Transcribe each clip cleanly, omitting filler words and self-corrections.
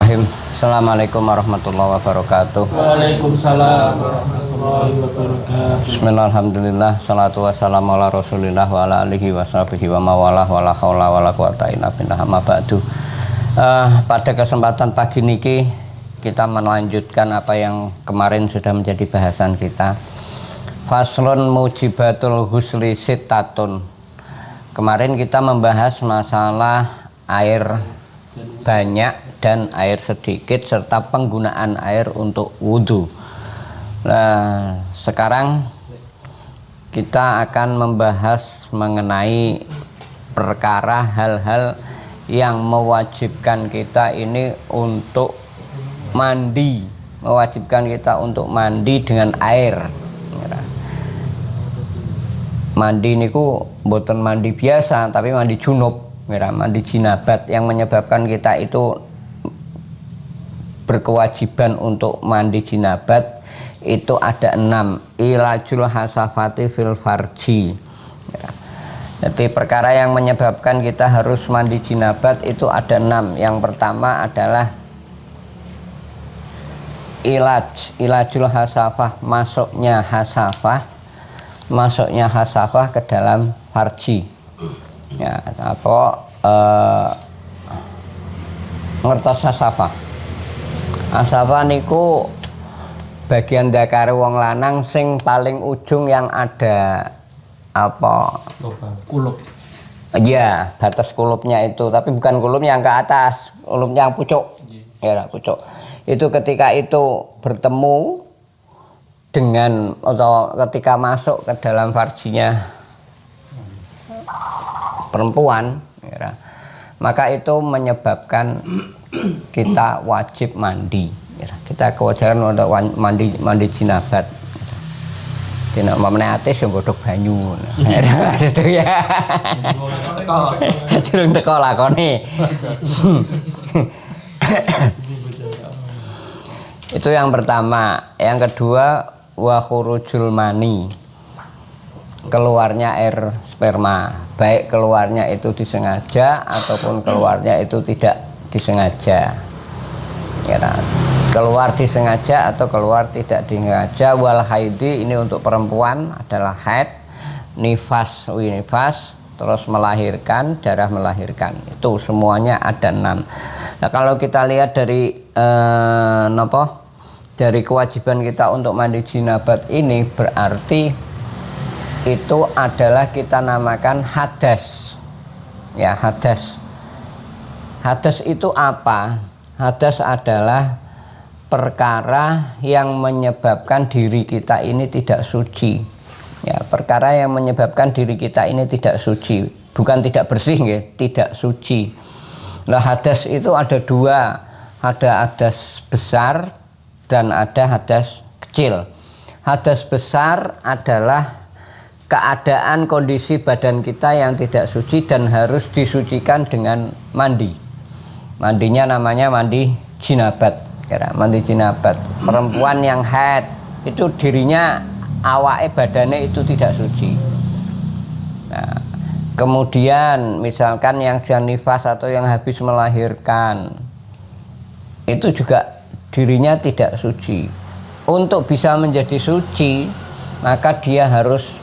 Bismillahirrahmanirrahim. Assalamualaikum warahmatullahi wabarakatuh. Waalaikumsalam warahmatullahi wabarakatuh. Bismillahirrahmanirrahim. Salatu wassalamu ala Rasulillah wa ala alihi washabihi wa mawalah wa la haula wa la quwata illa billah amma ba'du. Pada kesempatan pagi niki kita melanjutkan apa yang kemarin sudah menjadi bahasan kita. Faslun mujibatul husli sittatun. Kemarin kita membahas masalah air banyak dan air sedikit serta penggunaan air untuk wudhu. Nah, sekarang kita akan membahas mengenai perkara hal-hal yang mewajibkan kita ini untuk mandi, mewajibkan kita untuk mandi dengan air. Mandi niku mboten mandi biasa, tapi mandi junub. Mandi jinabat yang menyebabkan kita itu berkewajiban untuk mandi jinabat itu ada 6. Ilajul hasafati fil farji. Jadi perkara yang menyebabkan kita harus mandi jinabat itu ada 6. Yang pertama adalah ilajul hasafah, masuknya hasafah ke dalam farji. Ya, apa ngertos hasafah. Hasafah niku bagian dakare wong lanang sing paling ujung yang ada apa? Kulup. Iya, batas kulupnya itu, tapi bukan kulup yang ke atas, kulup yang pucuk. Ya, pucuk. Itu ketika itu bertemu dengan atau ketika masuk ke dalam farjinya perempuan, ya, maka itu menyebabkan kita wajib mandi. Ya, kita kewajaran untuk mandi jinabat. Tidak mamane atis yang godhog banyu. Itu ya. Durung teko lakone. Itu yang pertama. Yang kedua wa khurujul mani. Keluarnya air sperma, baik keluarnya itu disengaja ataupun keluarnya itu tidak disengaja. Ya, keluar disengaja atau keluar tidak disengaja. Wal haidi, ini untuk perempuan adalah haid, nifas, terus melahirkan, darah melahirkan. Itu semuanya ada 6. Nah, kalau kita lihat dari dari kewajiban kita untuk mandi jinabat ini, berarti itu adalah kita namakan hadas. Ya, hadas. Hadas itu apa? Hadas adalah perkara yang menyebabkan diri kita ini tidak suci. Ya, perkara yang menyebabkan diri kita ini tidak suci, bukan tidak bersih, ya, tidak suci. Nah, hadas itu ada 2. Ada hadas besar dan ada hadas kecil. Hadas besar adalah keadaan kondisi badan kita yang tidak suci dan harus disucikan dengan mandi. Mandinya namanya mandi jinabat. Mandi jinabat. Perempuan yang haid itu dirinya, awake badannya itu tidak suci. Nah, kemudian misalkan yang sedang nifas atau yang habis melahirkan, itu juga dirinya tidak suci. Untuk bisa menjadi suci, maka dia harus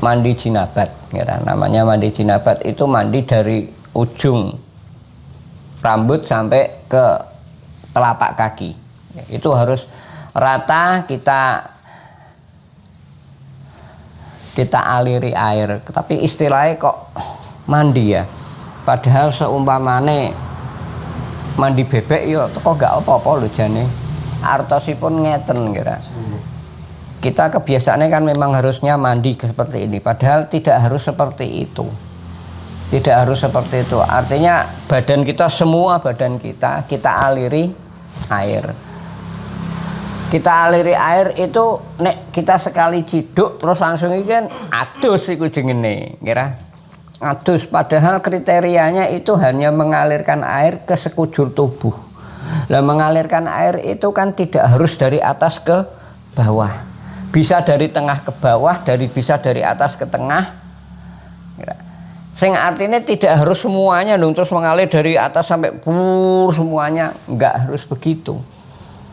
mandi jinabat. Ya, namanya mandi jinabat itu mandi dari ujung rambut sampai ke telapak kaki. Ya, itu harus rata, kita aliri air. Tapi istilahnya kok mandi ya. Padahal seumpamane mandi bebek yo kok gak apa-apa lho jane. Artosipun ngeten kira. Kita kebiasaannya kan memang harusnya mandi seperti ini, padahal tidak harus seperti itu. Tidak harus seperti itu. Artinya badan kita, semua badan kita aliri air. Kita aliri air itu nek kita sekali ciduk terus langsung iki kan adus iku jenenge, kira. Adus, padahal kriterianya itu hanya mengalirkan air ke sekujur tubuh. Lah mengalirkan air itu kan tidak harus dari atas ke bawah. Bisa dari tengah ke bawah, bisa dari atas ke tengah. Sing artinya tidak harus semuanya dong terus mengalir dari atas sampai semuanya, enggak harus begitu.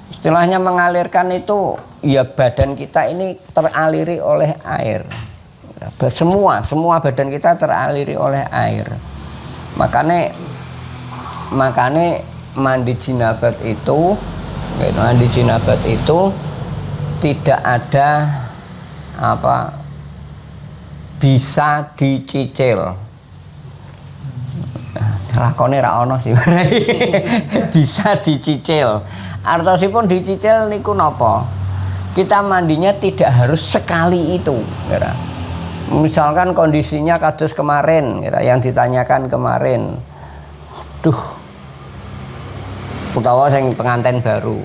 Istilahnya mengalirkan itu ya badan kita ini teraliri oleh air. Semua badan kita teraliri oleh air. Makanya mandi jinabat itu tidak ada apa bisa dicicil. Lakone ra ono sih. Bisa dicicil. Artosipun dicicil niku napa? Kita mandinya tidak harus sekali itu, kira. Misalkan kondisinya kados kemarin, kira, yang ditanyakan kemarin. Duh. Utawa sing penganten baru.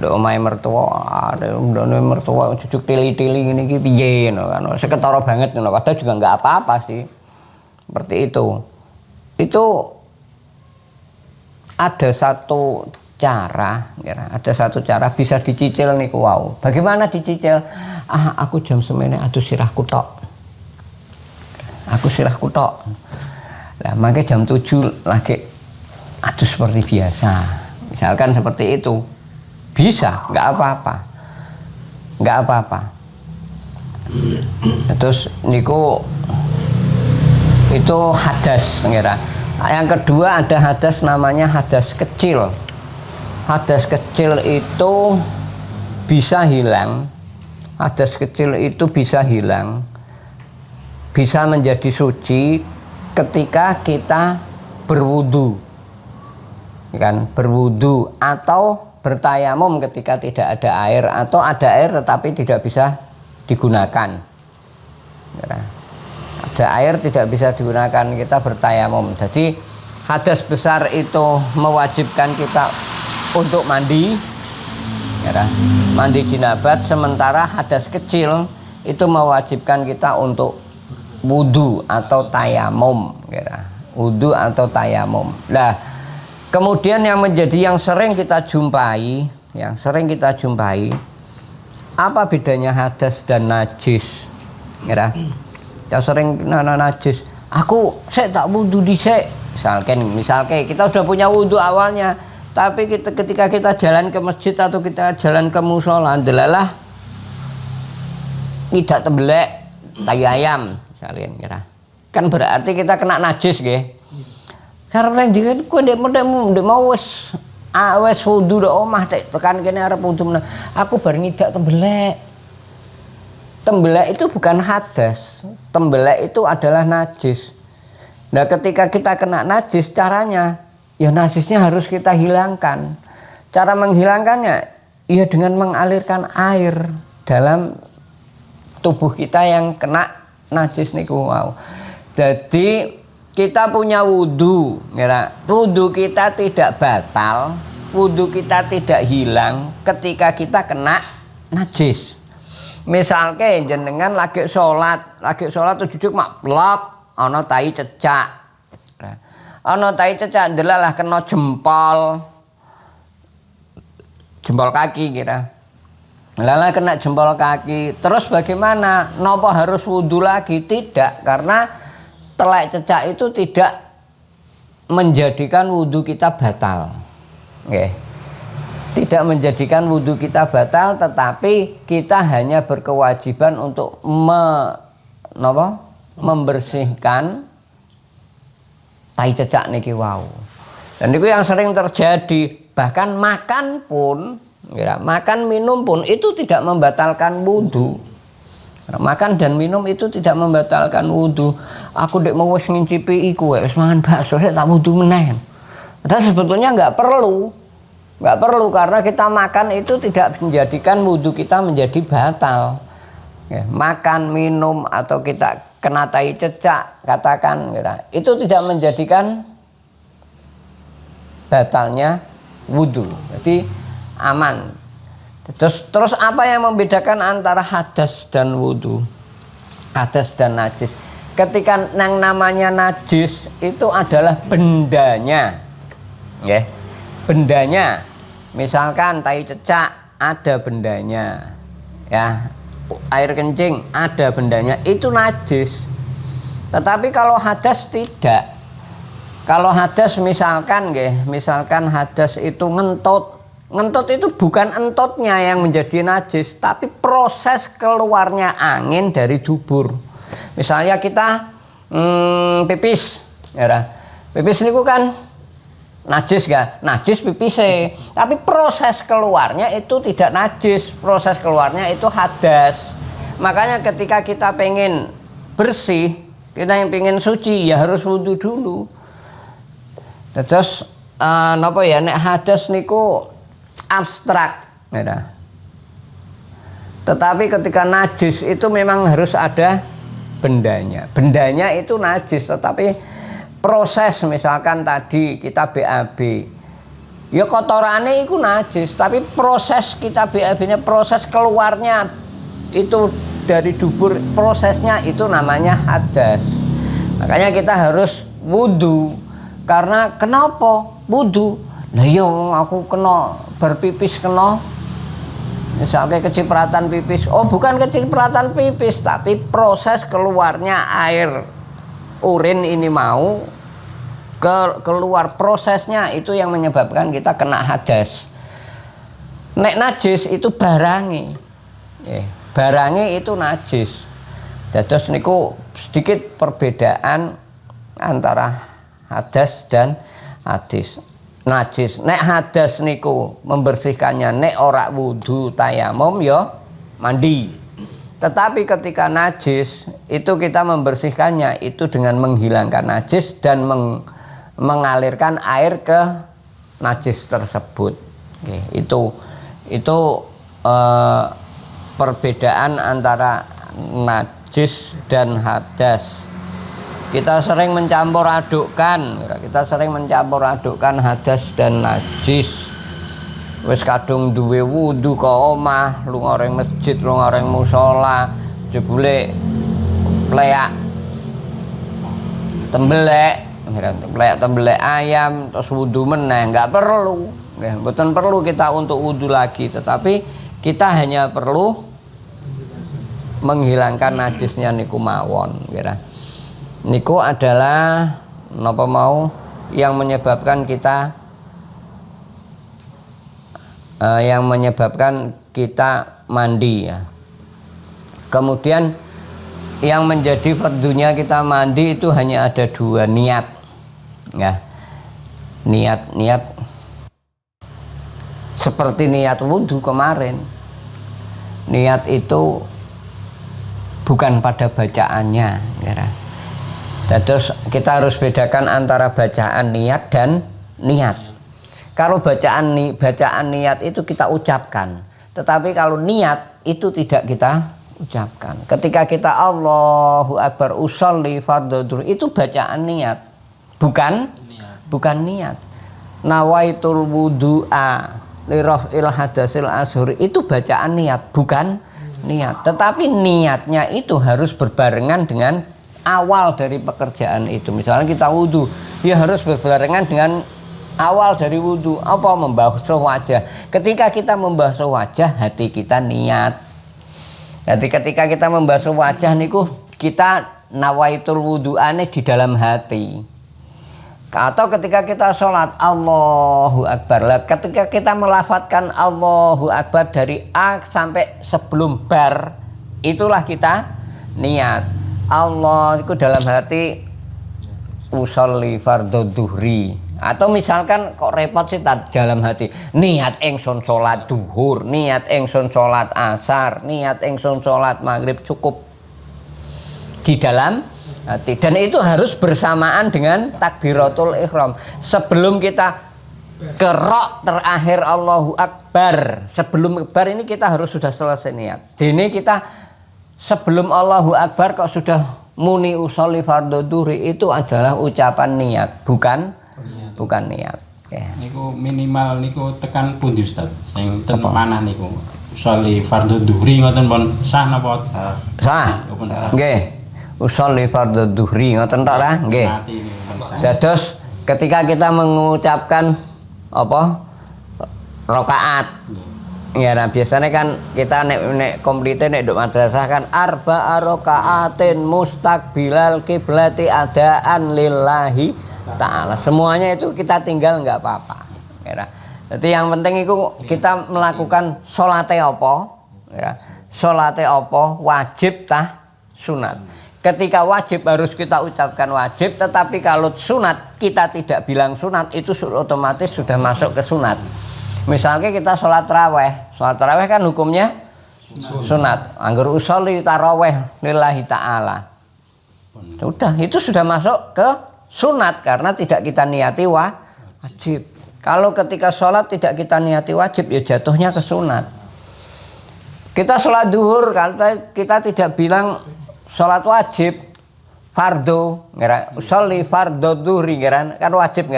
Nduk omahe mertua, cucuk tili-tili ngene iki piye ngono kan. Seketara banget ngono. Padahal juga enggak apa-apa sih. Seperti itu. Itu ada satu cara, ada satu cara bisa dicicil niku wau. Bagaimana dicicil? Aku jam semene aduh sirahku tok. Aku sirahku tok. Lah mangke jam 7 lagi aduh seperti biasa. Misalkan seperti itu. Bisa, enggak apa-apa. Enggak apa-apa. Terus niku itu hadas, ngira. Yang kedua ada hadas namanya hadas kecil. Hadas kecil itu bisa hilang. Hadas kecil itu bisa hilang. Bisa menjadi suci ketika kita berwudu. Kan, berwudu atau bertayamum ketika tidak ada air atau ada air tetapi tidak bisa digunakan. Ada air tidak bisa digunakan, kita bertayamum. Jadi hadas besar itu mewajibkan kita untuk mandi, mandi jinabat, sementara hadas kecil itu mewajibkan kita untuk wudu atau tayamum, wudu atau tayamum. Nah, kemudian yang menjadi yang sering kita jumpai, apa bedanya hadas dan najis? Yang sering najis. Saya tak wudu dhisik. Misalkan kita sudah punya wudu awalnya, tapi ketika kita jalan ke masjid atau kita jalan ke musola, delalah tidak tembelek tai ayam, misalnya. Kan berarti kita kena najis, nggih. Sareng dhewe kowe ndek mau wis wudu nek omah tekan kene arep wudu. Aku bar ngidak tembelek. Tembelek itu bukan hadas. Tembelek itu adalah najis. Nah, ketika kita kena najis, caranya ya najisnya harus kita hilangkan. Cara menghilangkannya ya dengan mengalirkan air dalam tubuh kita yang kena najis niku mau. Jadi kita punya wudu, wudu kita tidak batal, wudu kita tidak hilang ketika kita kena najis. Misalnya jenengan lagi sholat tujuh mak blok, ana tai cecak, delalah kena jempol kaki kira. Lala kena jempol kaki, terus bagaimana? Napa harus wudu lagi? Tidak, karena telek cecak itu tidak menjadikan wudu kita batal. Okay. Tidak menjadikan wudu kita batal, tetapi kita hanya berkewajiban untuk membersihkan tai cecak niki wau. Dan itu yang sering terjadi, bahkan makan pun, makan minum pun itu tidak membatalkan wudu. Makan dan minum itu tidak membatalkan wudu. Aku dek mau wis ngincipi iku wis mangan bakso saya tak wudu meneh. Padahal sebetulnya nggak perlu karena kita makan itu tidak menjadikan wudu kita menjadi batal. Ya, makan, minum atau kita kena tai cecak katakan, itu tidak menjadikan batalnya wudu. Jadi aman. Terus apa yang membedakan antara hadas dan wudu? Hadas dan najis. Ketika yang namanya najis itu adalah bendanya. Ya. Bendanya. Misalkan tai cecak ada bendanya. Ya. Air kencing ada bendanya, itu najis. Tetapi kalau hadas tidak. Kalau hadas misalkan hadas itu ngentut. Ngentut itu bukan entutnya yang menjadi najis, tapi proses keluarnya angin dari dubur. Misalnya kita pipis, ya, pipis niku kan najis gak? Najis pipise. Tapi proses keluarnya itu tidak najis, proses keluarnya itu hadas. Makanya ketika kita pengen bersih, kita yang pengen suci ya harus wudu dulu. Terus napa ya nek hadas niku abstrak, ya. Tetapi ketika najis itu memang harus ada bendanya. Bendanya itu najis, tetapi proses misalkan tadi kita BAB, ya kotorannya itu najis, tapi proses kita BAB-nya, proses keluarnya itu dari dubur, prosesnya itu namanya hadas. Makanya kita harus wudu. Karena kenapa wudu? Lah yo aku kena berpipis kena misalnya kecipratan pipis. Oh, bukan kecipratan pipis, tapi proses keluarnya air urin ini mau keluar, prosesnya itu yang menyebabkan kita kena hadas. Nek najis itu barangi. Barangi itu najis. Terus niku sedikit perbedaan antara hadas dan hadis. Najis, nek hadas niku membersihkannya nek ora wudu tayamum ya mandi. Tetapi ketika najis itu kita membersihkannya itu dengan menghilangkan najis dan mengalirkan air ke najis tersebut. Oke, itu perbedaan antara najis dan hadas. Kita sering mencampur adukkan hadas dan najis. Wis kadung duwe wudu kok omah, lunga ring masjid, lunga ring musala, jebule pleak tembelek ayam terus wudu meneh, enggak perlu. Nggih, mboten perlu kita untuk wudu lagi, tetapi kita hanya perlu menghilangkan najisnya niku mawon, kira. Niku adalah napa mau yang menyebabkan kita mandi ya. Kemudian yang menjadi fardunya kita mandi itu hanya ada dua, niat ya. Niat seperti niat wudhu kemarin. Niat itu bukan pada bacaannya ya. Terus kita harus bedakan antara bacaan niat dan niat. Kalau bacaan niat itu kita ucapkan, tetapi kalau niat itu tidak kita ucapkan. Ketika kita Allahu Akbar usolli fardhu dhuhr itu bacaan niat, bukan niat. Nawaitul wudu'a li raf'il hadasil ashur itu bacaan niat, bukan niat. Tetapi niatnya itu harus berbarengan dengan awal dari pekerjaan itu. Misalnya kita wudhu, ya harus berbarengan dengan awal dari wudhu. Apa? Membasuh wajah. Ketika kita membasuh wajah, hati kita niat. Jadi ketika kita membasuh wajah niku kita nawaitul wudhu'ane di dalam hati. Atau ketika kita sholat Allahu Akbar. Lah, ketika kita melafadzkan Allahu Akbar dari A sampai sebelum bar, itulah kita niat. Allah itu dalam hati usolli fardhu dhuhri. Atau misalkan kok repot sih dalam hati niat engsun sholat duhur, niat engsun sholat asar, niat engsun sholat maghrib, cukup di dalam hati. Dan itu harus bersamaan dengan takbiratul ihram. Sebelum kita kerok terakhir Allahu Akbar, sebelum akbar ini kita harus sudah selesai niat. Ini kita sebelum Allahu Akbar kok sudah muni usolli fardhu dhuhri, itu adalah ucapan niat, bukan niat. Okay. Niku minimal niku tekan pundi Ustaz? Sing ten manah niku. Usolli fardhu dhuhri ngoten pun sah napa? Sah. Nggih. Usolli fardhu dhuhri ngoten tok lah, nggih. Dados ketika kita mengucapkan apa? Rakaat. Ya, nah biasanya kan kita nek komplite nek nduk madrasah kan arba'a raka'atin mustaqbilal kiblati adaan lillahi ta'ala. Semuanya itu kita tinggal nggak apa-apa. Ya. Jadi yang penting itu kita melakukan salate apa? Ya. Salate apa? Wajib tah sunat. Ketika wajib harus kita ucapkan wajib, tetapi kalau sunat kita tidak bilang sunat itu otomatis sudah masuk ke sunat. Misalnya kita sholat taraweh kan hukumnya sunat. Anggur usolli taraweh lillahi ta'ala. Sudah, itu sudah masuk ke sunat karena tidak kita niati wajib. Kalau ketika sholat tidak kita niati wajib ya jatuhnya ke sunat. Kita sholat duhur kita tidak bilang sholat wajib fardu, usolli fardu duhri, kan wajib,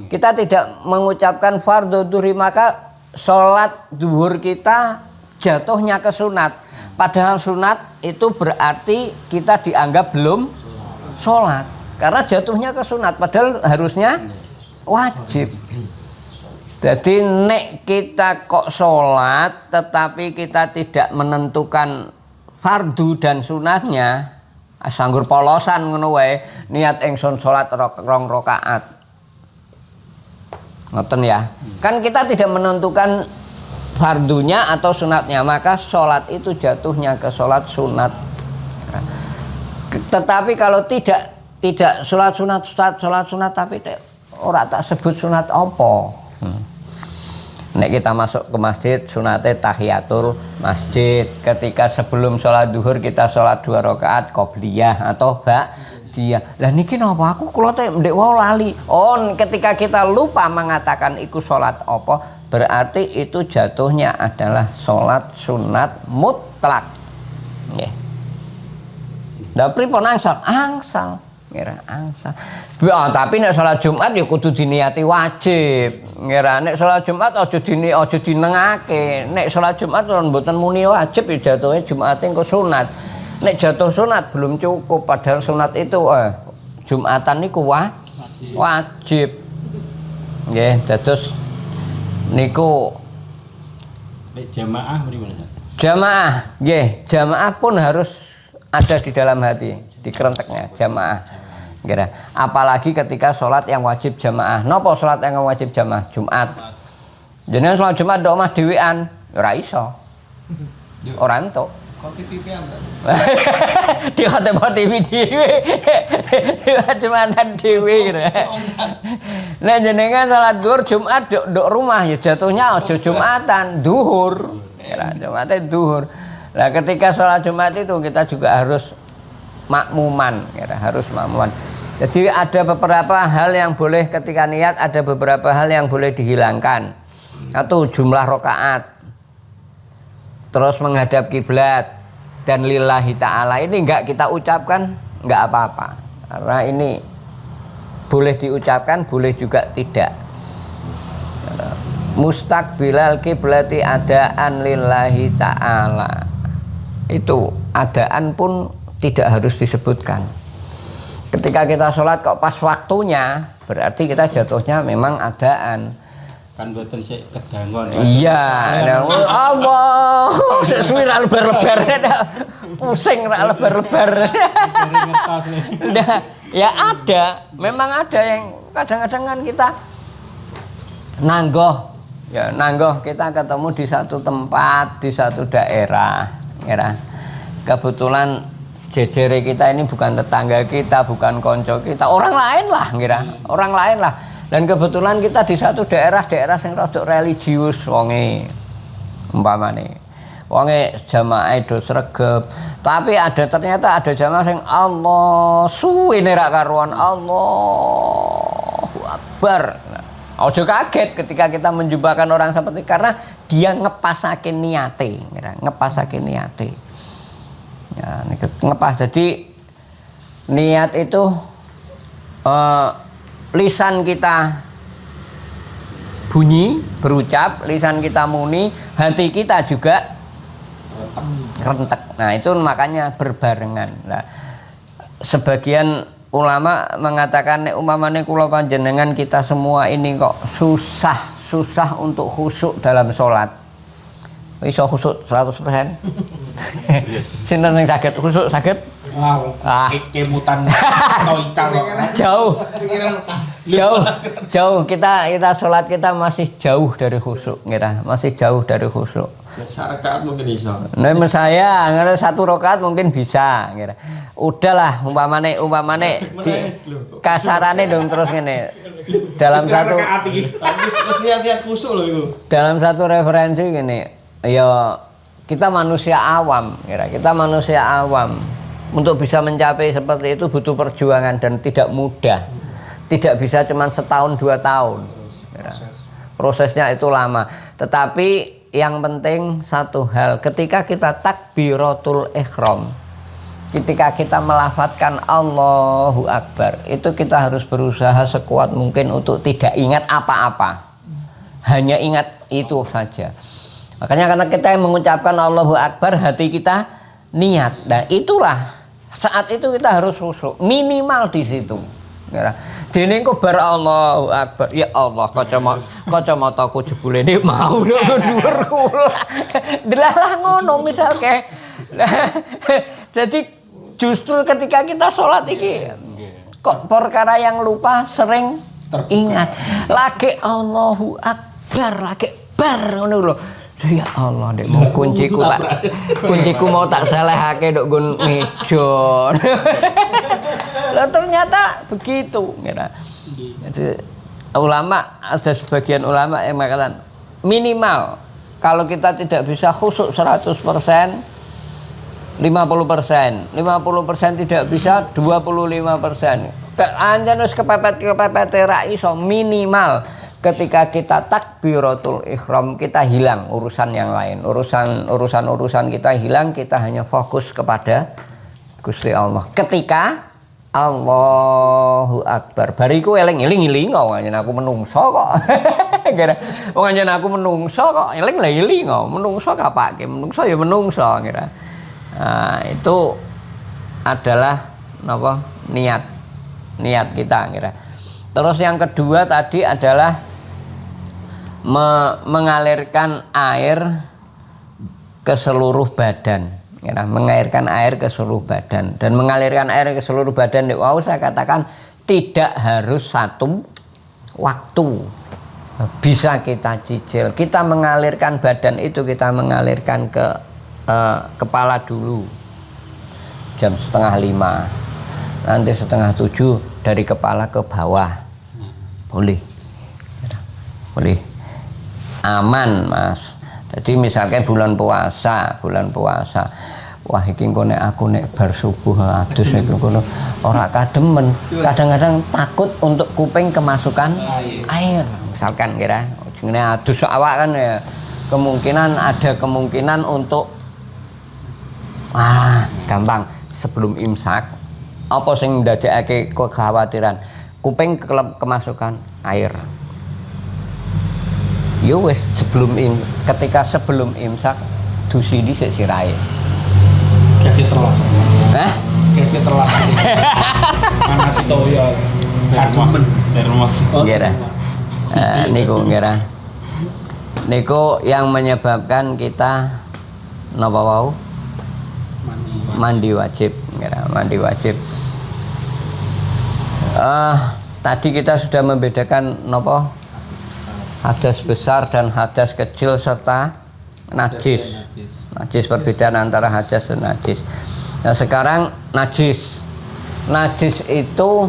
kita tidak mengucapkan fardu duhri, maka sholat duhur kita jatuhnya ke sunat. Padahal sunat itu berarti kita dianggap belum sholat karena jatuhnya ke sunat, padahal harusnya wajib. Jadi nek kita kok sholat tetapi kita tidak menentukan fardu dan sunatnya, sanggur polosan ngono wae, niat ingsun salat rong rakaat. Ngoten ya. Kan kita tidak menentukan fardunya atau sunatnya, maka salat itu jatuhnya ke salat sunat. Tetapi kalau tidak salat sunat tapi ora tak sebut sunat apa. Nek kita masuk ke masjid sunate tahiyatul masjid. Ketika sebelum sholat duhur kita sholat 2 rakaat qobliyah atau ba'diyah. Lah niki napa aku kula teh ndek wau lali. Oh, ketika kita lupa mengatakan iku sholat apa, berarti itu jatuhnya adalah sholat sunat mutlak. Nggih. Lah pripun angsal? Angsal. Ngira angsal. Tapi nek sholat Jumat ya kudu diniati wajib. Ngira nek sholat Jumat aja dinengake. Nek sholat Jumat mboten muni wajib ya jatuhnya Jumate engko sunat. Nek jatuh sunat belum cukup, padahal sunat itu Jumatan niku wajib. Nggih, dados niku jamaah pripun? Jamaah, nggih, jamaah pun harus ada di dalam hati, di kerenteknya jamaah. Kira. Apalagi ketika sholat yang wajib jamaah. Napa sholat yang wajib jamaah? Jumat. Jenengan sholat Jumat ndok omah dhewean, ora iso. Ora entuk. Khotib pipian. Di khotib dhewe. Jumatan dhewe kira. Nek jenengan sholat zuhur Jumat ndok rumah ya jatuhnya aja Jumatan, duhur. Kira Jumate duhur. Nah, ketika sholat Jumat itu kita juga harus makmuman, harus makmuman. Jadi ada beberapa hal yang boleh ketika niat, ada beberapa hal yang boleh dihilangkan. Satu, jumlah rakaat, terus menghadap kiblat, dan lillahi ta'ala ini enggak kita ucapkan, enggak apa-apa. Karena ini boleh diucapkan, boleh juga tidak. Mustaqbilal kiblati adaan lillahi ta'ala. Itu adaan pun tidak harus disebutkan. Ketika kita sholat kok pas waktunya, berarti kita jatuhnya memang adaan. Kan boten sik kedangon. Iya, Allah, sesuai ra lebar-lebar, pusing ra lebar-lebar. Nah, ya ada, memang ada yang kadang-kadang kan kita nanggoh, ya nanggoh kita ketemu di satu tempat, di satu daerah. Kebetulan jejere kita ini bukan tetangga kita, bukan konco kita, orang lain lah, orang lain lah. Dan kebetulan kita di satu daerah yang rodok religius, wonge umpamane, wonge jamaah do sregep. Tapi ternyata ada jamaah yang Allah suwene ra karuan, Allahu Akbar. Ojo kaget ketika kita menjumpakan orang seperti, karena dia ngepasake niate, ngepasake niate. Ya, ngepas. Jadi niat itu lisan kita bunyi, berucap, lisan kita muni, hati kita juga rentek. Nah, itu makanya berbarengan. Nah, sebagian ulama mengatakan nek umpamane kula panjenengan kita semua ini kok susah untuk khusyuk dalam sholat. Iso khusuk 100%. Sinten sing saged khusuk saged? Ah. Kemutan toical. Jauh kita sholat kita masih jauh dari khusyuk, masih jauh dari khusyuk. Sak rakaat mungkin iso. Nah, saya ngira 1 rakaat mungkin bisa, ngira. Udahlah, umpamane kasarane dong terus ngene. Dalam satu Wis niat-niat khusuk lho iku. Dalam satu referensi gini, ya kita manusia awam, kita manusia awam. Untuk bisa mencapai seperti itu butuh perjuangan dan tidak mudah. Tidak bisa cuma setahun 2 tahun. Prosesnya itu lama. Tetapi yang penting satu hal, ketika kita takbiratul ihram, ketika kita melafadzkan Allahu Akbar, itu kita harus berusaha sekuat mungkin untuk tidak ingat apa-apa. Hanya ingat itu saja. Makanya karena kita mengucapkan Allahu Akbar, hati kita niat. Dan itulah saat itu kita harus khusyuk minimal di situ. Dene engko bar Allahu Akbar, ya Allah kacamataku jebule nek mau dhuwur kula. Delalah ngono misal ke. Jadi justru ketika kita sholat iki kok perkara yang lupa sering ingat. Lagi Allahu Akbar, lagi bar ngono lho. Ya Allah, dek mau kunciku mau tak selehake nduk nggon meja. Lah ternyata begitu, Jadi ulama, ada sebagian ulama yang mengatakan minimal kalau kita tidak bisa khusyuk 100%, 50%, 50% tidak bisa 25%. Anjen wis kepepet ra iso, minimal ketika kita takbiratul ihram kita hilang urusan yang lain, urusan kita hilang, kita hanya fokus kepada Gusti Allah. Ketika Allahu Akbar bariku eling-eling kok anjen aku menungso kok. Wong anjen aku menungso kok eling menungso kapake menungso ya menungso kira. Nah, itu adalah napa niat kita kira. Terus yang kedua tadi adalah mengalirkan air ke seluruh badan, mengalirkan air ke seluruh badan. Dan mengalirkan air ke seluruh badan, saya katakan tidak harus satu waktu, bisa kita cicil. Kita mengalirkan badan itu, kita mengalirkan ke kepala dulu jam 4:30, nanti 6:30 dari kepala ke bawah, boleh, aman Mas. Jadi misalkan bulan puasa, wah iki engko nek aku nek bar subuh adus iki ngono ora kademen. Kadang-kadang takut untuk kuping kemasukan air. Misalkan kira jenenge adus awak kan ya ada kemungkinan untuk gampang sebelum imsak apa sing ndadekake kekhawatiran kuping kemasukan air. Yo wis ketika sebelum imsak dusi dhisik sirahe. Kasih terlas. Kasih terlas. Mana si toyo. Termas. Ngira. Niku yang menyebabkan kita napa wau? Mandi wajib, mandi wajib. Tadi kita sudah membedakan napa? Hadas besar dan hadas kecil serta najis. Najis, perbedaan antara hadas dan najis. Nah, sekarang najis. Najis itu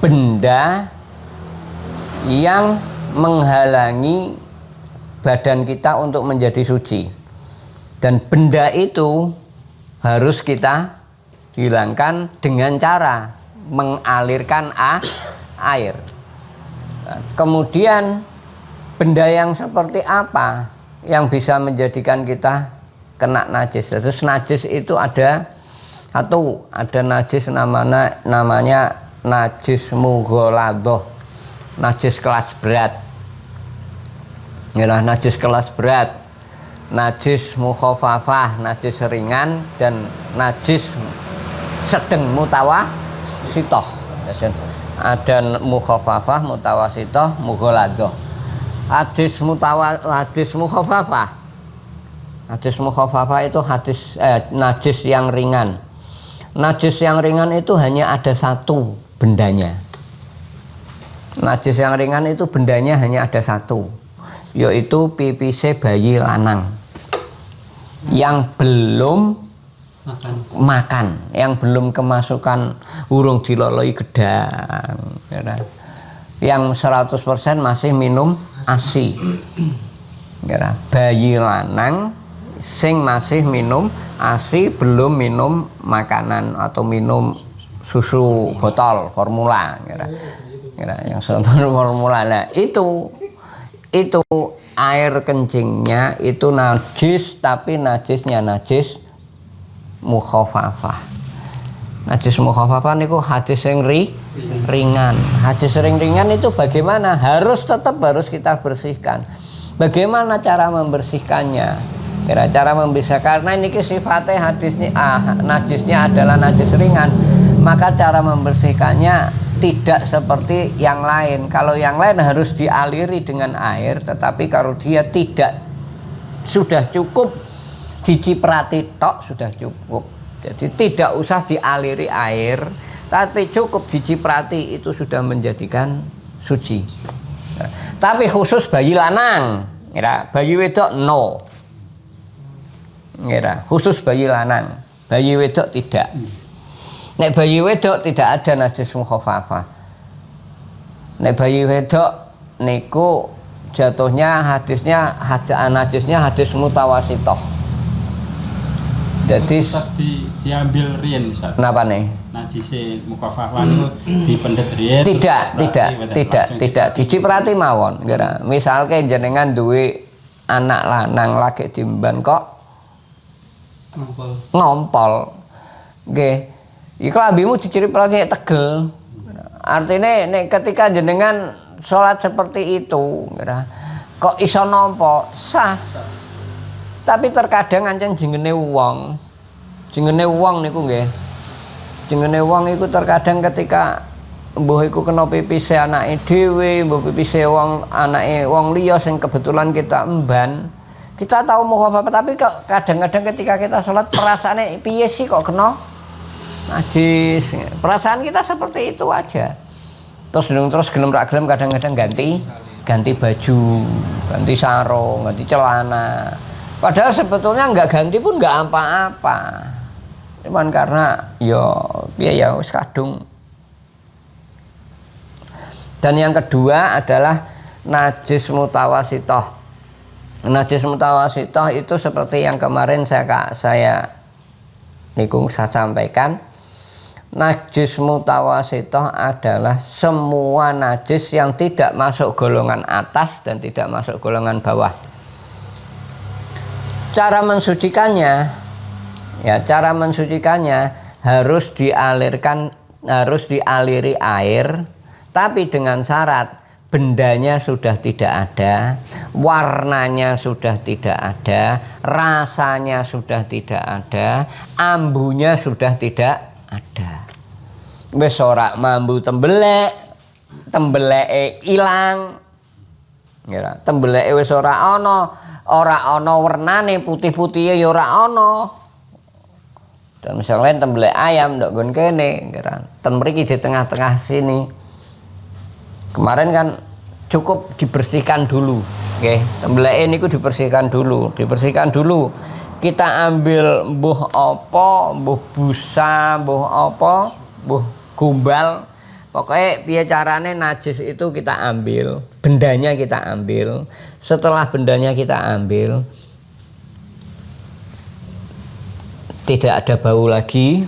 benda yang menghalangi badan kita untuk menjadi suci. Dan benda itu harus kita hilangkan dengan cara mengalirkan air. Kemudian benda yang seperti apa yang bisa menjadikan kita kena najis? Terus najis itu ada najis namanya najis mughaladhah, najis kelas berat. Inilah najis kelas berat, najis mukhafafah, najis ringan, dan najis sedang mutawasithah. Ada mukhafafah, mutawasithah, mughaladhah. Hadis mukhafafah Hadis mukhafafah itu najis yang ringan. Najis yang ringan itu hanya ada satu bendanya. Najis yang ringan itu bendanya hanya ada satu, yaitu pipis bayi lanang yang belum makan, yang belum kemasukan urung diloloi gedang, yang 100% masih minum ASI. Bayi lanang sing masih minum ASI, belum minum makanan atau minum susu botol formula, yang formula. Nah, itu air kencingnya itu najis, tapi najisnya najis mukhafafah. Najis mukhafafah niku hadis yang ringan. Hadis ringan itu bagaimana? Tetap harus kita bersihkan. Bagaimana cara membersihkannya? Cara membersihkan, karena ini sifatnya hadisnya najisnya adalah najis ringan, maka cara membersihkannya tidak seperti yang lain. Kalau yang lain harus dialiri dengan air, tetapi kalau dia tidak, sudah cukup diciprati tok sudah cukup. Jadi tidak usah dialiri air, tapi cukup diciprati itu sudah menjadikan suci. Tapi khusus bayi lanang, bayi wedok no. Khusus bayi lanang, bayi wedok tidak. Nek bayi wedok tidak ada najis mukhafafah. Nek bayi wedok niku jatuhnya najisnya hadis mutawasitoh. Jadi diambil rien Ustaz. Kenapa nih? Najise mukhafafah niku dipendet rien. Tidak diciprati mawon. Misalnya jenengan duwe anak lanang lagi timban kok ngompol. Nggih. Iku lambimu diciprati tegel. Artinya ketika jenengan sholat seperti itu, kok iso nampa sah. Tapi terkadang ancen jengene wong niku nggih. Jengene wong iku terkadang ketika mbuh iku kena pipise anake dhewe, mbuh pipise anake wong liya sing kebetulan kita emban. Kita tahu mukhafafah, tapi kok kadang-kadang ketika kita sholat perasaannya piye sih kok kena najis. Perasaan kita seperti itu aja. Terus gelem ra gelem kadang-kadang ganti baju, ganti sarung, ganti celana. Padahal sebetulnya nggak ganti pun nggak apa-apa. Cuman karena ya wis kadung. Dan yang kedua adalah najis mutawasitoh. Najis mutawasitoh itu seperti yang kemarin saya sampaikan. Najis mutawasitoh adalah semua najis yang tidak masuk golongan atas dan tidak masuk golongan bawah. Cara mensucikannya harus dialiri air, tapi dengan syarat bendanya sudah tidak ada, warnanya sudah tidak ada, rasanya sudah tidak ada, ambunya sudah tidak ada. Wis ora mambu tembeleke ilang. Tembeleke wis ora ana wernane putih-putihe ya ora ana. Dan misalnya tembelek ayam ndok nggon kene, ten mriki di tengah-tengah sini. Kemarin kan cukup dibersihkan dulu, nggih. Tembeleke niku dibersihkan dulu. Kita ambil mbuh apa, mbuh busa, mbuh apa, mbuh gombal. Pokoknya piye carane najis itu kita ambil, bendanya kita ambil. Setelah bendanya kita ambil, tidak ada bau lagi,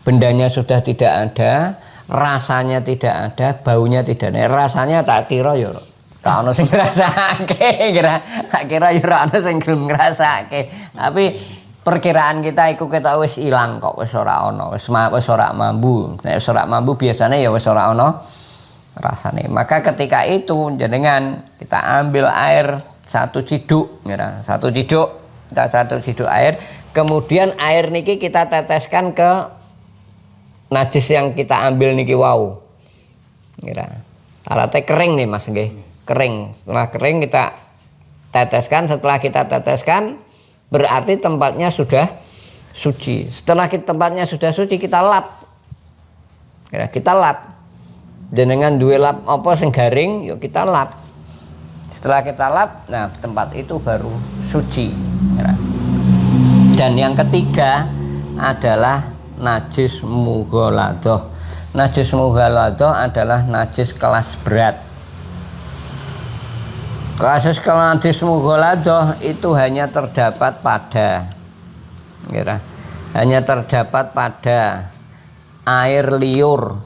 bendanya sudah tidak ada, rasanya tidak ada, baunya tidak ada. Rasanya tak kira ya ora ono sing ngrasake, tak kira ya ora ono sing gelem ngrasake. Tapi perkiraan kita iku ketok wis ilang kok, wis ora ono, wis ora mambu. Nek wis ora mambu biasanya ya wis ora ono rasane. Maka ketika itu jenengan kita ambil air satu ciduk air, kemudian air niki kita teteskan ke najis yang kita ambil niki wau. Alatnya kering nih Mas nggih. Kering. Setelah kering kita teteskan, setelah kita teteskan berarti tempatnya sudah suci. Setelah tempatnya sudah suci, kita lap. Ya, kita lap. Dengan dua lap apa sing garing, yuk kita lap. Setelah kita lap, nah tempat itu baru suci. Ya. Dan yang ketiga adalah najis mughaladah. Najis mughaladah adalah najis kelas berat. Kasus najis mughaladah itu hanya terdapat pada hanya terdapat pada air liur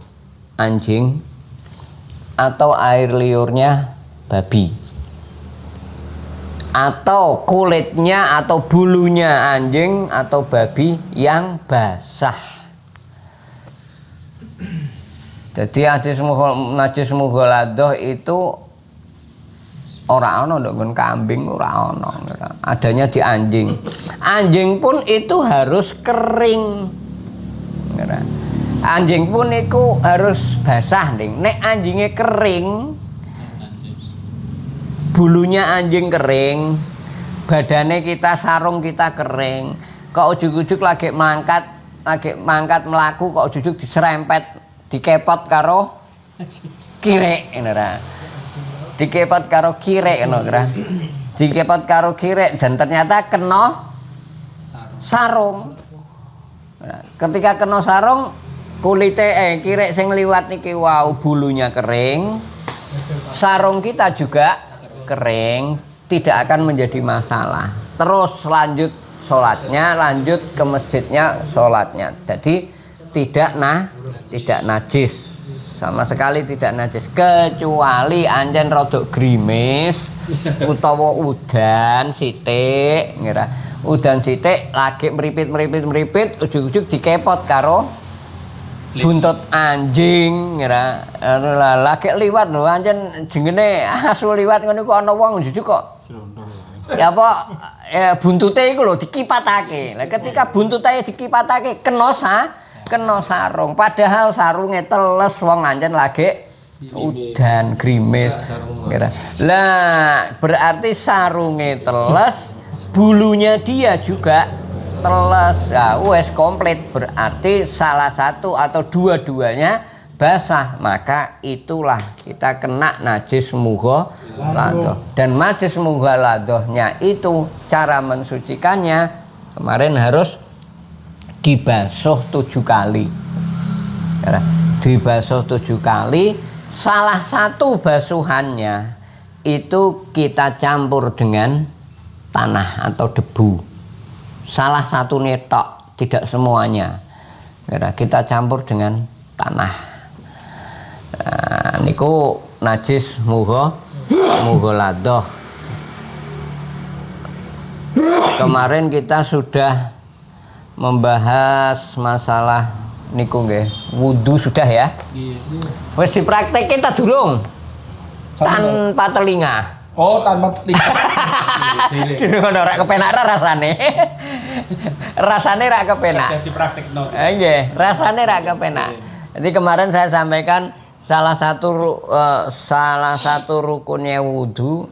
anjing atau air liurnya babi, atau kulitnya atau bulunya anjing atau babi yang basah. Jadi najis mughaladah itu ora ono ndok kambing, ora ono. Adanya di anjing. Anjing pun itu harus kering. Anjing pun itu harus basah, Ding. Nek anjingnya kering, bulunya anjing kering, badannya kita sarung kita kering. Kok ujug-ujug lagi mangkat melaku, kok ujug diserempet, dikepot karo kirek, dikepot karo kirek, dikepot karo kirek dan ternyata kena sarung. Nah, ketika kena sarung, kulite kirek sing liwat niki wau bulunya kering, sarung kita juga kering, tidak akan menjadi masalah. Terus lanjut sholatnya, lanjut ke masjidnya sholatnya. Jadi tidak najis, sama sekali tidak najis, kecuali anjen rodok grimis utawa udan sithik, udan sithik lagi meripit, ujug-ujug dikepot karo buntut anjing, lagi liwat lho anjen jengene asu liwat ngono kok ana wong ujug kok ya apa buntute iku lho dikipatake. Lah ketika buntute dikipatake kena sarung, padahal sarunge teles wong anjen lagi udan grimis. Lah berarti sarunge teles, bulunya dia juga teles. Nah, wes komplit, berarti salah satu atau dua-duanya basah, maka itulah kita kena najis mughaladah. Dan najis mughaladahnya itu cara mensucikannya kemarin harus dibasuh 7 kali. Dibasuh 7 kali, salah satu basuhannya itu kita campur dengan tanah atau debu. Salah satu netok, tidak semuanya. Kita campur dengan tanah. Nah, niku najis mughaladah. Kemarin kita sudah membahas masalah niku nggih, wudu sudah ya. Wis dipraktekke ta durung? Tanpa telinga. Oh, tanpa telinga. Ngono ora kepenak rasane. Rasane ra kepenak. Dipraktekno. Nggih, rasane ra kepenak. Jadi kemarin saya sampaikan salah satu rukunnya wudu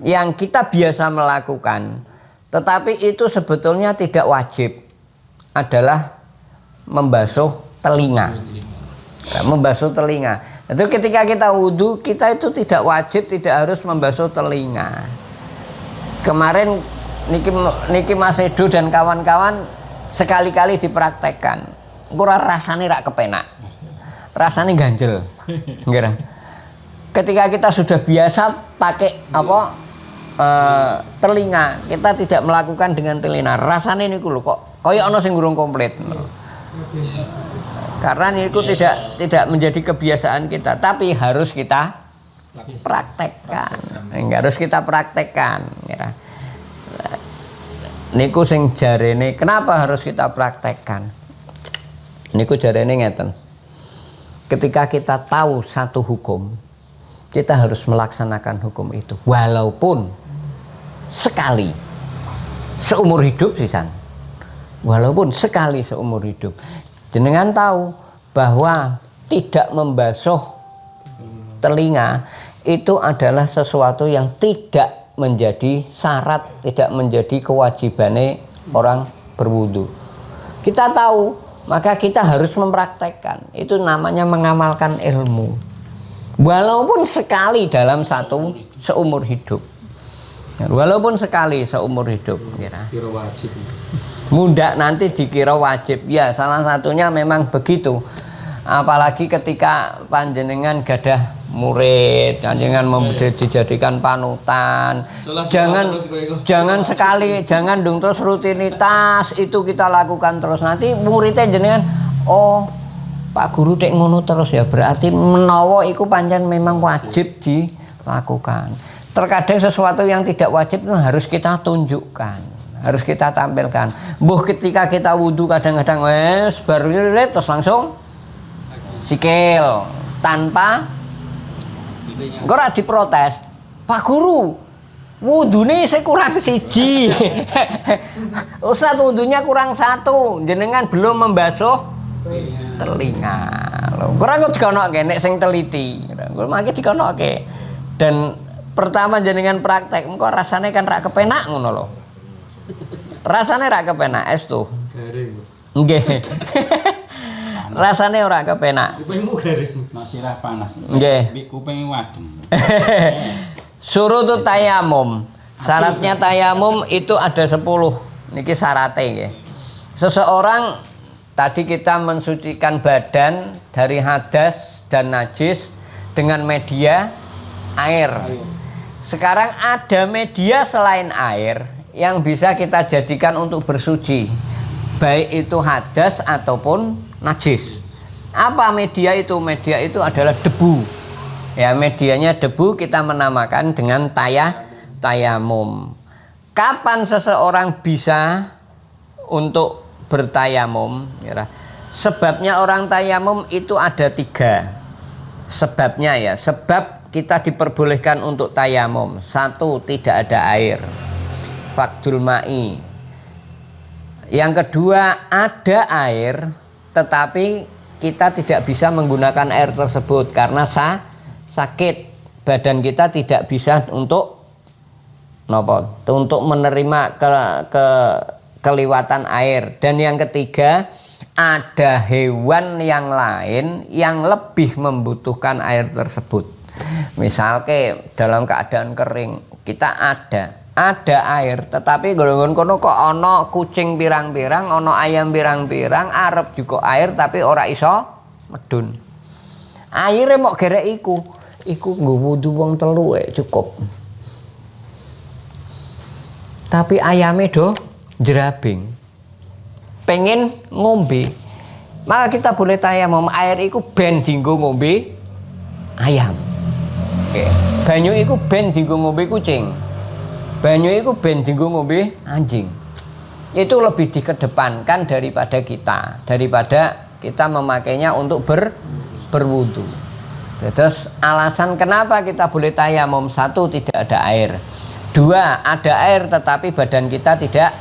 yang kita biasa melakukan, tetapi itu sebetulnya tidak wajib, adalah membasuh telinga. Membasuh telinga. Itu ketika kita wudu, kita itu tidak wajib, tidak harus membasuh telinga. Kemarin niki Mas Edo dan kawan-kawan sekali-kali dipraktekkan. Kurang rasane rak kepenak. Rasane ganjel. Ketika kita sudah biasa pakai telinga, kita tidak melakukan dengan telinga. Rasane niku lho kok kaya ana sing gurung komplit. Karena itu tidak menjadi kebiasaan kita, tapi harus kita praktekkan. Harus kita praktekkan. Niku sing jarene kenapa harus kita praktekkan? Niku jarene ngeten. Ketika kita tahu satu hukum, kita harus melaksanakan hukum itu, walaupun sekali seumur hidup sisan. Walaupun sekali seumur hidup. Jenengan tahu bahwa tidak membasuh telinga itu adalah sesuatu yang tidak menjadi syarat, tidak menjadi kewajibannya orang berwudu. Kita tahu, maka kita harus mempraktekkan. Itu namanya mengamalkan ilmu. Walaupun sekali dalam seumur hidup. Walaupun sekali seumur hidup. Kira wajib. Mudah nanti dikira wajib. Ya, salah satunya memang begitu. Apalagi ketika panjenengan gadah murid, panjenengan dijadikan panutan. Jangan sekali, jangan dong terus rutinitas itu kita lakukan terus. Nanti muridnya jenengan, oh Pak Guru dek ngono terus ya, berarti menawa iku pancen memang wajib dilakukan. Terkadang sesuatu yang tidak wajib itu harus kita tunjukkan, harus kita tampilkan. Ketika kita wudhu kadang-kadang baru terus langsung sikil tanpa ora diprotes. Pak Guru, wudune saya kurang siji. Ustaz wudhunya kurang satu, jenengan belum membasuh telinga. Kurang kok dikonoke nek sing teliti. Kurang mangke dikonoke. Dan pertama jenengan praktek, engko rasane kan rak kepenak ngono lho. Rasane rak kepenak estu. Garing. Nggih. Rasane ora kepenak. Kupingmu garing. Masih panas. Nggih. Kuping wadem. Surutut tayamum. Syaratnya tayamum itu ada 10. Niki syaratnya nggih. Seseorang tadi kita mensucikan badan dari hadas dan najis dengan media air. Sekarang ada media selain air yang bisa kita jadikan untuk bersuci, baik itu hadas ataupun najis. Apa media itu? Media itu adalah debu. Ya, medianya debu, kita menamakan dengan tayamum. Kapan seseorang bisa untuk bertayamum? Ya, sebabnya orang tayamum itu ada 3 sebabnya ya. Sebab kita diperbolehkan untuk tayamum. 1, tidak ada air, faqdul ma'i. Yang kedua, ada air tetapi kita tidak bisa menggunakan air tersebut karena sakit. Badan kita tidak bisa untuk menerima keliwatan air. Dan yang ketiga, ada hewan yang lain yang lebih membutuhkan air tersebut. Misalnya dalam keadaan kering, kita ada air, tetapi golongan kono kok ono kucing pirang-pirang, ono ayam pirang-pirang, arep juga air tapi ora iso medun. Aire mok gerek iku nggo wudu wong telu cukup. Tapi ayame do jerabing. Pengen ngombe. Maka kita boleh tayamum, air iku ben dienggo ngombe ayam. Oke. Banyu iku ben dienggo ngombe kucing. Banyu itu ben dienggo ngombe anjing. Itu lebih dikedepankan daripada kita memakainya untuk berwudu. Terus alasan kenapa kita boleh tayamum: 1, tidak ada air. 2, ada air tetapi badan kita tidak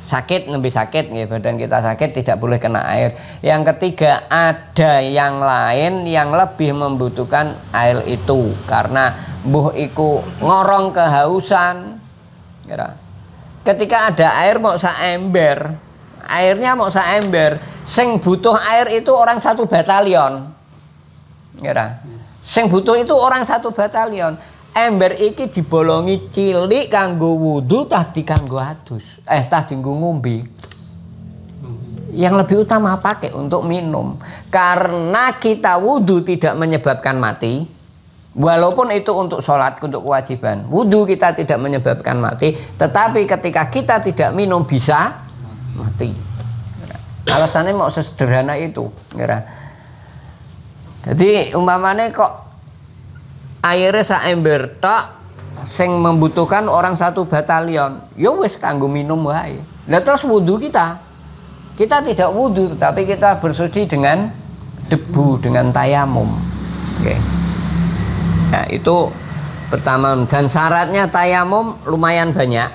sakit, lebih sakit ya, badan kita sakit tidak boleh kena air. Yang ketiga, ada yang lain yang lebih membutuhkan air itu karena mbuh iku ngorong kehausan. Ketika ada air mau saember, airnya mau saember, sing butuh air itu orang 1 batalion. Sing butuh itu orang 1 batalion. Ember iki dibolongi cilik kanggo wudu tah dikanggo adus. Tah dienggo ngombe. Yang lebih utama pakai untuk minum. Karena kita wudu tidak menyebabkan mati. Walaupun itu untuk sholat, untuk kewajiban. Wudu kita tidak menyebabkan mati, tetapi ketika kita tidak minum bisa mati. Alasannya mau sesederhana itu. Jadi umpamanya kok airnya saember tok, sing membutuhkan orang 1 batalion, ya wis kanggo minum wae. Lah terus wudu kita tidak wudu, tetapi kita bersuci dengan debu, dengan tayamum. Oke. Nah, itu pertama. Dan syaratnya tayamum lumayan banyak.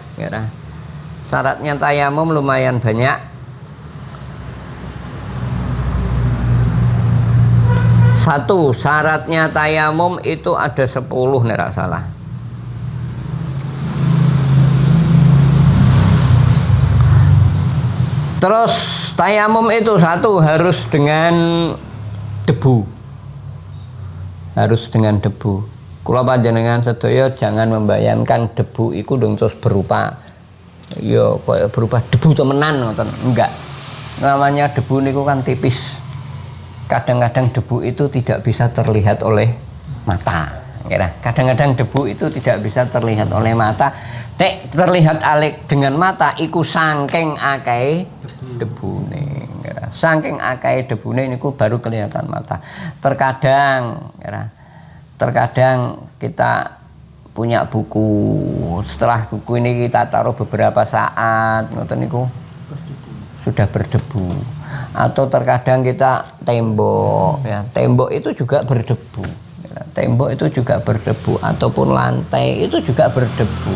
Syaratnya tayamum lumayan banyak. 1, syaratnya tayamum itu ada 10 nek salah. Terus tayamum itu satu harus dengan debu. Harus dengan debu. Kula panjenengan sedaya jangan membayangkan debu iku dong terus berupa ya kayak berupa debu temenan ngoten. Enggak. Namanya debu niku kan tipis. Kadang-kadang debu itu tidak bisa terlihat oleh mata. Kadang-kadang debu itu tidak bisa terlihat oleh mata. Nek terlihat alek dengan mata iku saking akeh debune. Saking akeh debune niku baru kelihatan mata. Terkadang kita punya buku, setelah buku ini kita taruh beberapa saat ngoten niku sudah berdebu. Atau terkadang kita tembok itu juga berdebu. Tembok itu juga berdebu, ataupun lantai itu juga berdebu.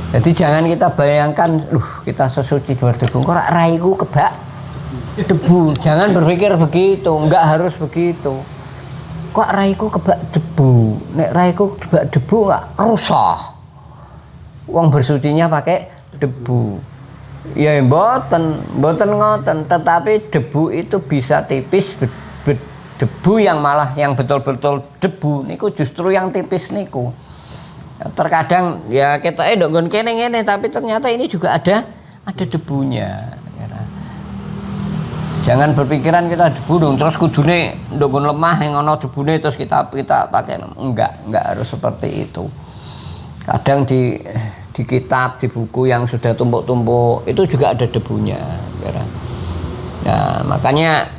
Jadi jangan kita bayangkan, kita sesuci berdebu, kok raiku kebak debu. Jangan berpikir begitu, enggak harus begitu. Kok raiku kebak debu? Nek raiku kebak debu enggak rusak. Wong bersucinya pakai debu. Ya mboten ngoten, tetapi debu itu bisa tipis, debu yang malah yang betul-betul debu niku justru yang tipis niku. Terkadang ya kita ndok nggon kene ngene tapi ternyata ini juga ada debunya. Jangan berpikiran kita debu dong terus kudune ndok nggon lemah yang ana debune terus kita pakai. Enggak harus seperti itu. Kadang di kitab, di buku yang sudah tumpuk-tumpuk itu juga ada debunya. Nah, makanya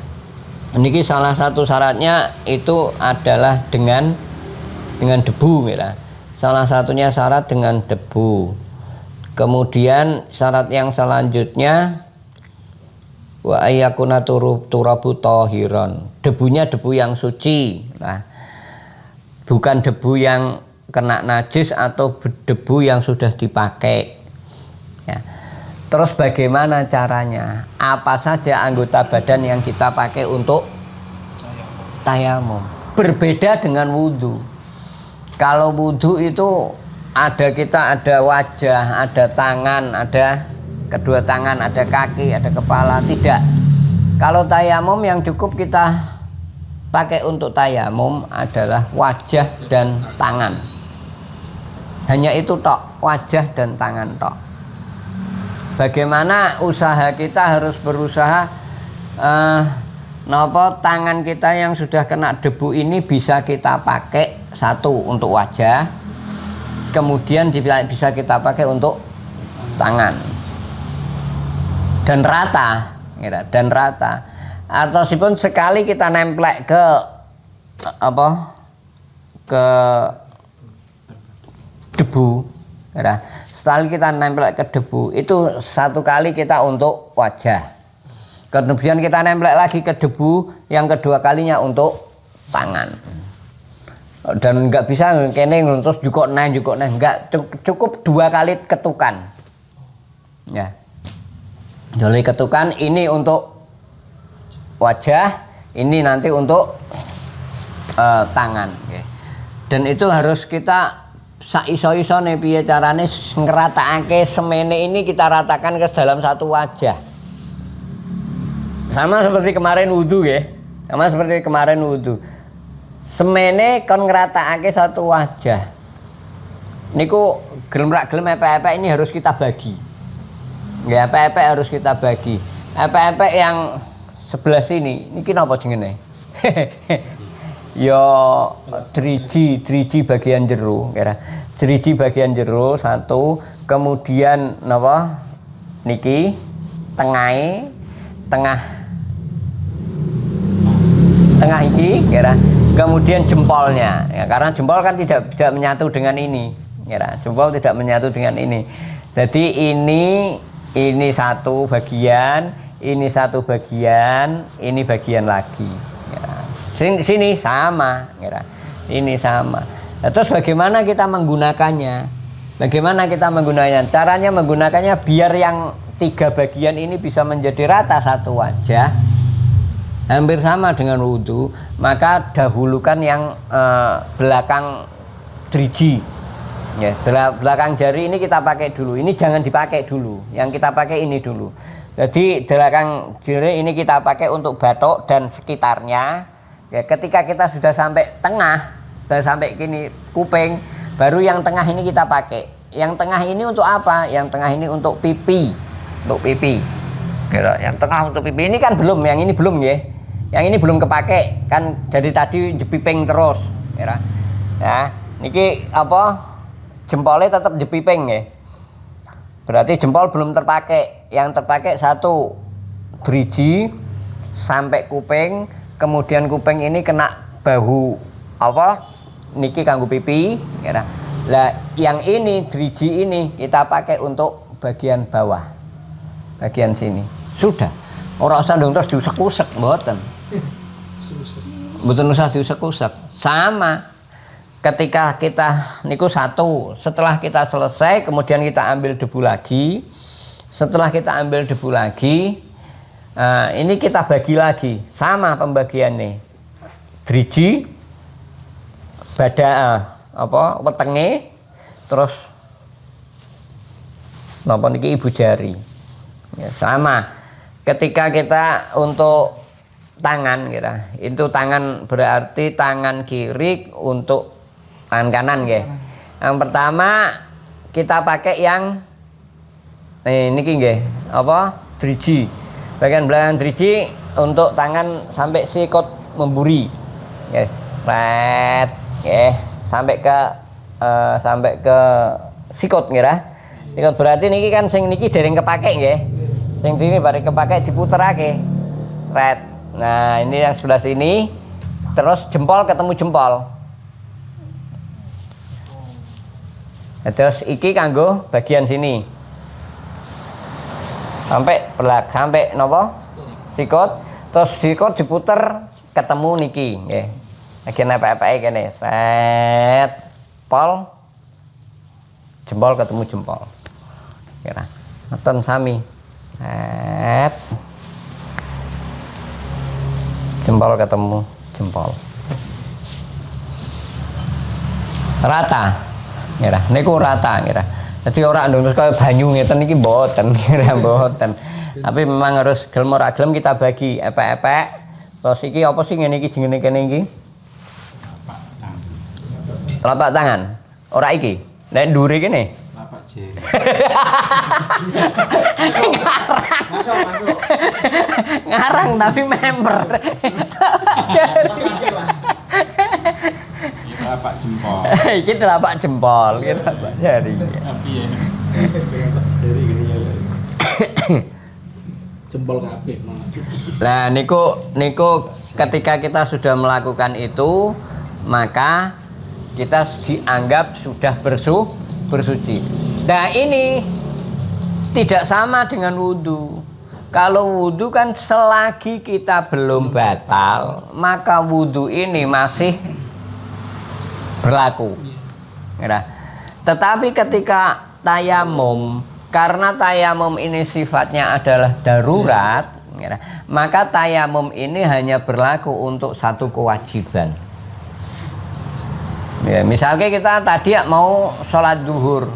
ini salah satu syaratnya itu adalah dengan debu. Salah satunya syarat dengan debu. Kemudian syarat yang selanjutnya wa ayyakuna turabu tahiran. Debunya debu yang suci. Nah, bukan debu yang kena najis atau debu yang sudah dipakai. Ya. Terus bagaimana caranya? Apa saja anggota badan yang kita pakai untuk tayamum? Berbeda dengan wudhu. Kalau wudhu itu ada wajah, ada tangan, ada kedua tangan, ada kaki, ada kepala. Tidak. Kalau tayamum yang cukup kita pakai untuk tayamum adalah wajah dan tangan. Hanya itu tok, wajah dan tangan tok. Bagaimana usaha kita harus berusaha tangan kita yang sudah kena debu ini bisa kita pakai satu untuk wajah, kemudian bisa kita pakai untuk tangan dan rata. Atau sipun sekali kita nemplek ke debu, sekali kita nempel ke debu itu satu kali kita untuk wajah, kemudian kita nempel lagi ke debu yang kedua kalinya untuk tangan. Dan nggak bisa kene terus jukok neh nggak, cukup 2 kali ketukan ya. Jadi ketukan ini untuk wajah, ini nanti untuk tangan. Dan itu harus kita saiso-isone piye carane ngeratakake semene ini kita ratakan ke dalam satu wajah. Sama seperti kemarin wudu ya. Semene kon ngeratakake satu wajah. Niku gelem rak gelem epek-epek ini harus kita bagi. Ya, epek-epek harus kita bagi. Epek-epek yang sebelah sini niki napa jenenge? Ya driji bagian jero, driji bagian jero satu, kemudian napa niki tengah iki kemudian jempolnya ya, karena jempol kan tidak menyatu dengan ini jempol tidak menyatu dengan ini. Jadi ini satu bagian, ini satu bagian, ini bagian lagi. Sini sama, ini sama. Nah, terus bagaimana kita menggunakannya? Caranya menggunakannya biar yang 3 bagian ini bisa menjadi rata satu wajah, hampir sama dengan wudu. Maka dahulukan yang belakang driji, ya, belakang jari ini kita pakai dulu. Ini jangan dipakai dulu. Yang kita pakai ini dulu. Jadi belakang diri ini kita pakai untuk batok dan sekitarnya. Ya, ketika kita sudah sampai tengah, sudah sampai kini kuping, baru yang tengah ini kita pakai. Yang tengah ini untuk apa? Yang tengah ini untuk pipi, untuk pipi. Kira yang tengah untuk pipi ini kan belum, yang ini belum ya. Yang ini belum kepake kan dari tadi jepiping terus. Kira. Ya, niki apa? Jempolnya tetap jepiping ya. Berarti jempol belum terpakai. Yang terpakai satu driji sampai kuping, kemudian kuping ini kena bahu apa? Niki kanggo pipi, kira. Lah yang ini driji ini kita pakai untuk bagian bawah. Bagian sini. Sudah. Ora usah ndong terus diusek-usek mboten. Mboten usah diusek-usek. Sama. Ketika kita niku satu, setelah kita selesai kemudian kita ambil debu lagi. Setelah kita ambil debu lagi, ini kita bagi lagi, sama pembagiannya. Driji, wetenge, terus napa niki ibu jari. Ya, sama. Ketika kita untuk tangan kira, itu tangan berarti tangan kiri untuk tangan kanan nggih. Yang pertama kita pakai yang niki nggih, apa? Driji. Bagian belakang driji untuk tangan sampai sikut memburi. Nggih. Ret, nggih, sampai ke sikut nggih. Sikut berarti niki kan sing niki dereng kepake nggih. Sing ini bareng kepake diputerake. Ret. Nah, ini yang sebelah sini. Terus jempol ketemu jempol. Terus iki kanggo bagian sini sampai nopo sikut, terus sikut diputer ketemu niki nggih. Bagian apa-apake kene set pol jempol ketemu jempol. Kira ngoten sami. Set jempol ketemu jempol. Rata. Ngira, niku rata ngira. Dadi ora ndung terus kaya banyu ngeten iki mboten, ngira mboten. Tapi memang harus gelem ora gelem kita bagi epek-epek. Terus iki apa sih ngene iki jenenge kene iki? Telapak tangan. Ora iki. Nek ndure kene. Telapak jari. Ngarang tapi member. Telapak jempol. Iki telapak jempol, iki telapak jari. Tapi ya. Telapak jari gini ya. Jempol kabeh. Nah, niku ketika kita sudah melakukan itu, maka kita dianggap sudah bersuci. Nah, ini tidak sama dengan wudhu. Kalau wudhu kan selagi kita belum batal, maka wudhu ini masih berlaku. Tetapi ketika tayamum, karena tayamum ini sifatnya adalah darurat, maka tayamum ini hanya berlaku untuk satu kewajiban. Ya, misalnya kita tadi mau sholat duhur,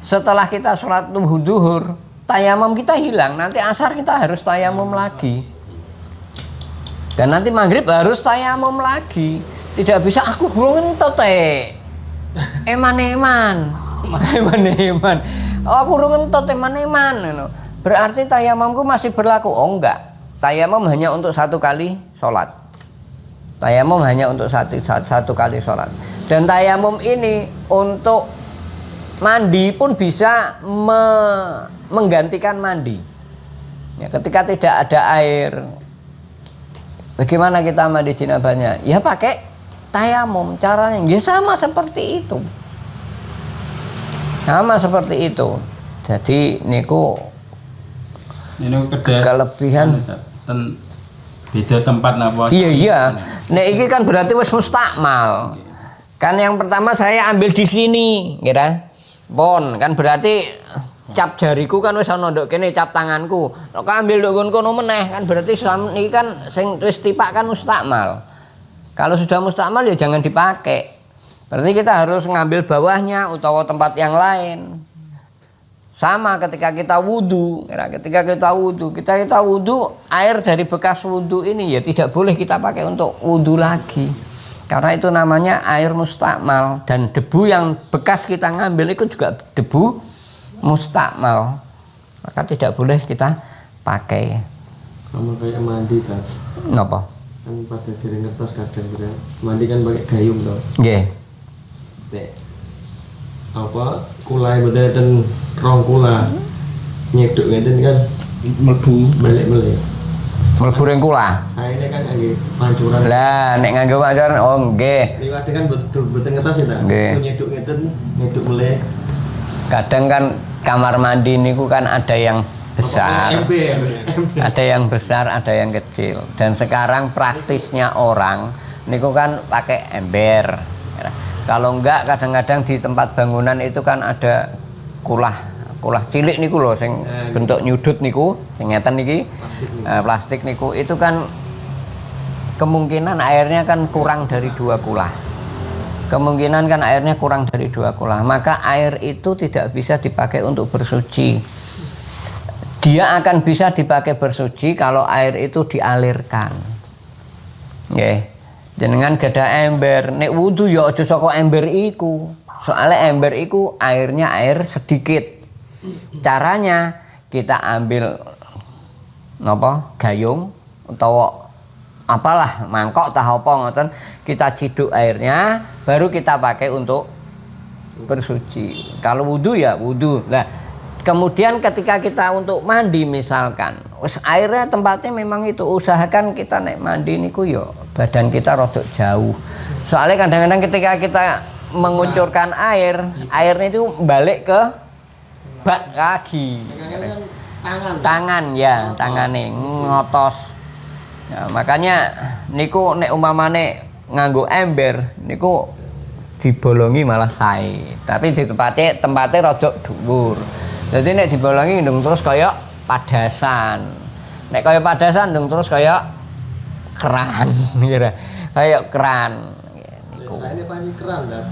setelah kita sholat duhur, tayamum kita hilang, nanti asar kita harus tayamum lagi, dan nanti maghrib harus tayamum lagi. Tidak bisa aku belum ngentot eman. Aku belum ngentot eman. Berarti tayamumku masih berlaku. Oh enggak. Tayamum hanya untuk satu kali sholat. Tayamum hanya untuk satu kali sholat. Dan tayamum ini untuk mandi pun bisa menggantikan mandi. Ya, ketika tidak ada air, bagaimana kita mandi jinabahnya? Ya pakai tayamum, caranya ya sama seperti itu. Jadi niku kelebihan beda tempat napa. Iya. Nek iki kan berarti wis mustakmal. Kan yang pertama saya ambil di sini, kira. Pon, kan berarti cap jariku kan wis ana nduk kene, cap tanganku. Nek ambil nduk kono meneh kan berarti niki kan sing wis tipak kan mustakmal. Kalau sudah mustakmal ya jangan dipakai. Berarti kita harus ngambil bawahnya utawa tempat yang lain. Sama ketika kita wudhu, kita wudhu, air dari bekas wudhu ini ya tidak boleh kita pakai untuk wudhu lagi. Karena itu namanya air mustakmal, dan debu yang bekas kita ngambil itu juga debu mustakmal, maka tidak boleh kita pakai. Sama kayak mandi kan. Napa? Kan pada diri ngertos kadang kira mandi kan pakai gayung toh. Nggih. Nek apa kulai mboten ten rong kula. Nyeduk ngeten kan mlebu balik-balik. Mlebu ring kula. Saene kan nggih pancuran. Lah nek nganggo pancuran oh nggih. Niku kadang kan mboten ngertos ya ta. Nggih. Nyeduk ngeten, nyeduk meleh. Kadang kan kamar mandi niku kan ada yang besar, ada yang besar, ada yang kecil. Dan sekarang praktisnya orang niku kan pakai ember. Kalau enggak kadang-kadang di tempat bangunan itu kan ada kulah cilik niku loh, sing bentuk nyudut niku, sing ngeten niki, plastik niku, itu kan kemungkinan airnya kan kurang dari 2 kulah. Kemungkinan kan airnya kurang dari 2 kulah, maka air itu tidak bisa dipakai untuk bersuci. Dia akan bisa dipakai bersuci kalau air itu dialirkan. Nggih. Jenengan gada ember, nek wudu ya aja saka ember iku. Soalnya ember iku airnya air sedikit. Caranya kita ambil napa? Gayung utawa apalah, mangkok tah apa ngoten, kita ciduk airnya baru kita pakai untuk bersuci. Kalau wudu ya wudu. Nah, kemudian ketika kita untuk mandi misalkan, airnya tempatnya memang itu, usahakan kita nek mandi niku yo badan kita rodok jauh. Soalnya kadang-kadang ketika kita mengucurkan airnya itu balik ke bak kaki. Tangan ya, tangane ngotos. Nah, makanya niku nek umpamane nganggo ember niku dibolongi malah sae. Tapi di tempatnya rodok dhuwur. Jadi nek dibolongi ndung terus kaya padasan. Nek kaya padasan ndung terus kaya keran, kira. Kaya keran. Saene panci keran ta.